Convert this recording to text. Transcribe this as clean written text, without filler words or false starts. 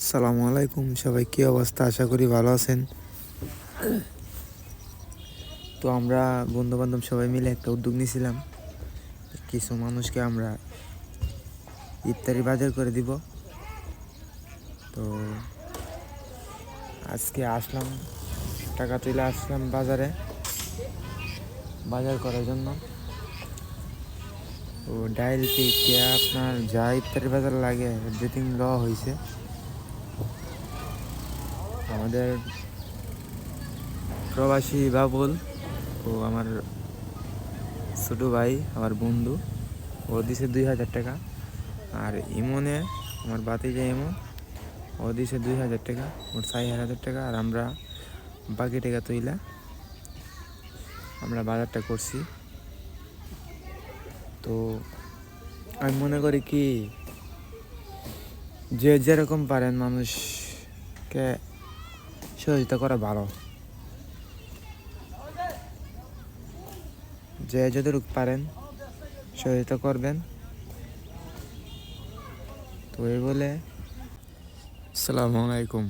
আসসালামু আলাইকুম, সবাই কি অবস্থা? আশা করি ভালো আছেন। তো আমরা বন্ধু বান্ধব সবাই মিলে একটা উদ্যোগ নিয়েছিলাম, কিছু মানুষকে আমরা ইফতারি বাজার করে দিব। তো আজকে আসলাম, টাকা তুলে আসলাম বাজার করার জন্য। তো ডাইল থেকে আপনার যা ইফতারি বাজার লাগে এভরিথিং লওয়া হয়েছে। আমাদের প্রবাসী বাবুল ও আমার ছোটো ভাই, আমার বন্ধু, ও দিছে 2,000 টাকা। আর ইমনে আমার বাতিজা ইমন, ও দিছে 2,000 টাকা, ওর 4,000 টাকা। আর আমরা বাকি টাকা তুইলা আমরা বাজারটা করছি। তো আমি মনে করি কি, যে যেরকম পারেন মানুষকে সহযোগিতা করা ভালো। যে যতটুকু পারেন সহযোগিতা করবেন। তো এই বলে আসসালামু আলাইকুম।